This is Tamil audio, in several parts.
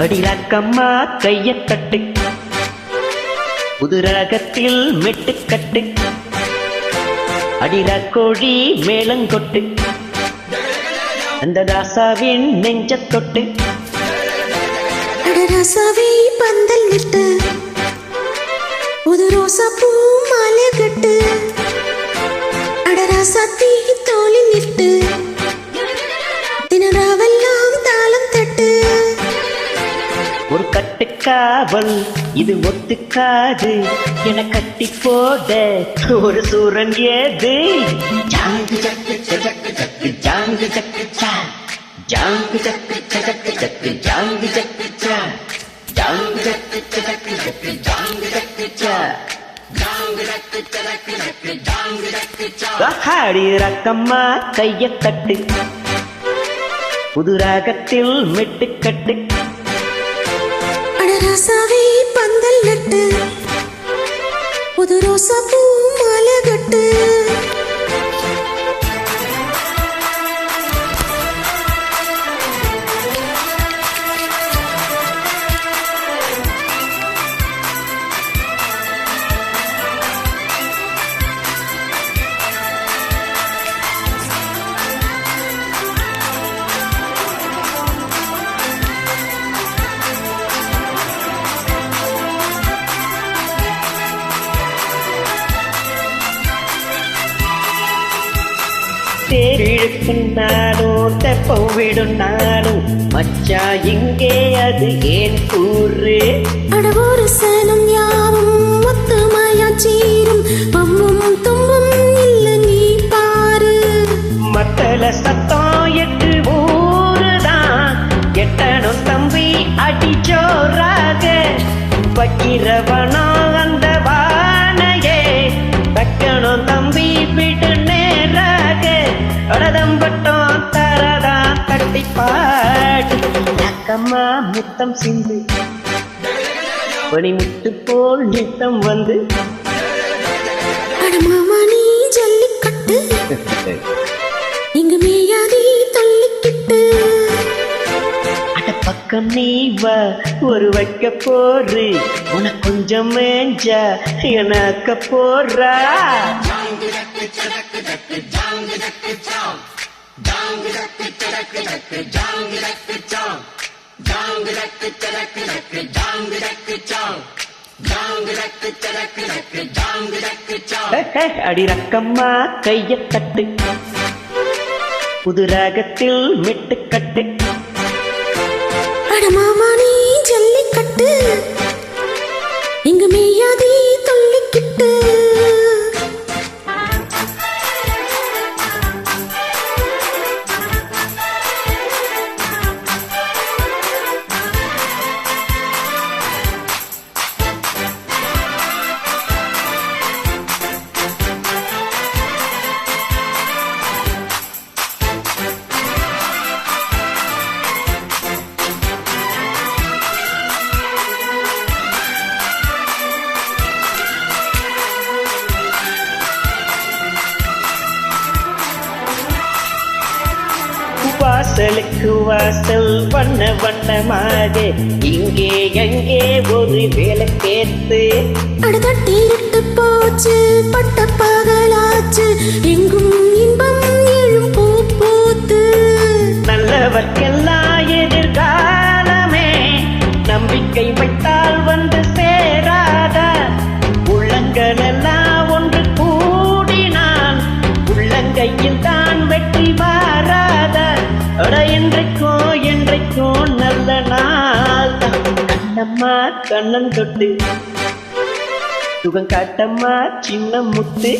அடிராக்கம்மா கையத் தட்டு, புதுராகத்தில் மெட்டுக்கட்டு, அடிராக்கோழி மேளங்கொட்டு, அந்த ராசாவின் நெஞ்சத் தொட்டு. அடராசாவே பந்தல் விட்டு, புது ரோசா பூ மாலை கட்டு, அடராசாத்தி தோளில் நிட்டு, தினராவெல்லாம் தாளம் தட்டு. ஒரு கட்டுக்காவல் இது ஒத்துக்காது என கட்டி போட ஒரு சூரன் ஏது. ஜாங்கு ஜக்கு ஜக்கு ஜக்கு ஜாங்கு ஜக்கு சா, ஜாங்கு ஜக்கு ஜக்கு ஜக்கு ஜாங்கு ஜக்கு சா, ஜாங்கு ஜக்கு ஜக்கு ஜக்கு ஜாங்கு ஜக்கு சா, ஜாங்கு ஜக்கு ஜக்கு ஜக்கு ஜாங்கு ஜக்கு சா. ஆடி ரக்கம்மா கையத் தட்டு, புது ராகத்தில் மெட்டுக்கட்டு. அடராசாவே பந்தல் நட்டு, புது ரோசா பூ மாலை கட்டு. தேரிழுக்கும் நாடும் தெப்பம் விடும் நாடும் மச்சா இங்கே அது ஏன் கூறு. அடவொரு சனம் யாவும் ஒத்துமையா சீரும், பம்மும் தும்பும் இல்ல நீ பாரு. மத்தல சத்தம் எட்டு ஊருதான், எட்டணும் தம்பி அடிச்சோராக வைக்கிறவனோ அந்த வானையே வைக்கணும் தம்பி விடு நேராக. அடதம்பட்டம் தரதான் கட்டி பாடு, நக்கம்மா முத்தம் சிந்து பனிமுத்து போல் நித்தம் வந்து. அடமாமா நீ ஜல்லிக்கட்டு, இங்கு மேயாதி தள்ளிக்கிட்டு. அட பக்கம் நீ வா ஒரு வைக்க போரு, உனக்கு கொஞ்சம் மேஞ்சா எனக்க போறா. அடி ரக்கம்மா கையத் தட்டு, புது ராகத்தில் மெட்டுக்கட்டு. அடமாமா நீ ஜல்லிக்கட்டு, இங்கு மேயாதி தள்ளிக்கிட்டு. வாசலுக்கு வாசல் வண்ண வண்ணமாக இங்கே எங்கே ஒரு வேலை கேத்து. அடதட்டி விட்டு போச்சு பட்ட பகலாச்சு, எங்கும் இன்பம் எழும் பூ பூத்து. நல்லவர்க்கெல்லாம் எதிர்காலமே நம்பிக்கை வைத்தால் வந்து சேராத. உள்ளங்கள் எல்லாம் ஒன்று கூடினால் உள்ளங்கையில் தான் வெற்றி மாறாத. அட என்றைக்கோ நல்ல நாள் தான். கண்ணம்மா கண்ணன் தொட்டு சுகம் காட்டம்மா சின்ன முத்து.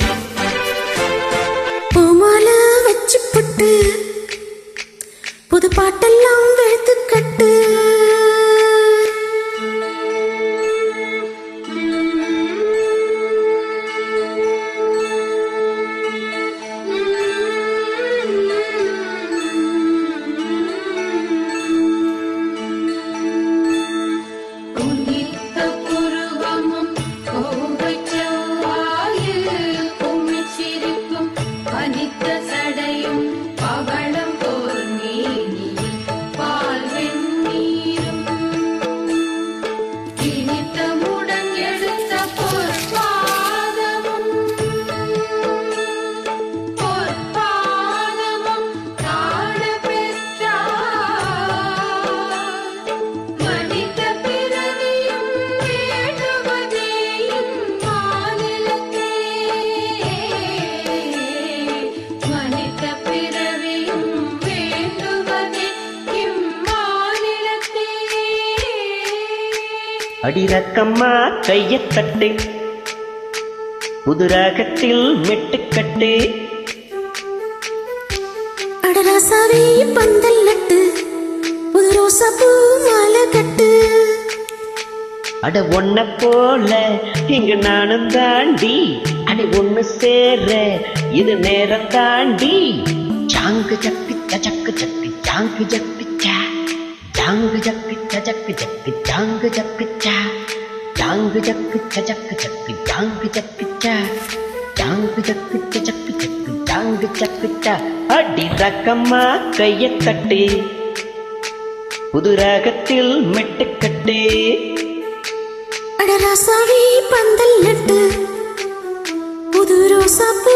சொட்டு புது பாட்டெல்லாம் வெளுத்து கட்டு அடிரக்கம்மா கையத் தட்டு புதுராகத்தில் மெட்டுக்கட்டு அடராசாவே பந்தல் நட்டு புது ரோசா பூ மாலை கட்டு அட ஒன்ன போல இங்கு நானும் தாண்டி அடி ஒண்ணு சேர இது நேரம் தாண்டி சாங்கு சக்கு சக்கு சக்கு சாங்கு சக்கு ஜாங்கு ஜக்கு சக்கு ஜக்கு ஜாங்கு ஜக்கு ஜாங்கு ஜக்கு சக்கு ஜக்கு ஜாங்கு ஜக்கு ஜாங்கு ஜக்கு சக்கு ஜக்கு ஜாங்கு ஜக்கு அடி ரக்கம்மா கையத் தட்டு புது ராகத்தில் மெட்டுக்கட்டு அடராசாவே பந்தல் நட்டு புது ரோசா பூ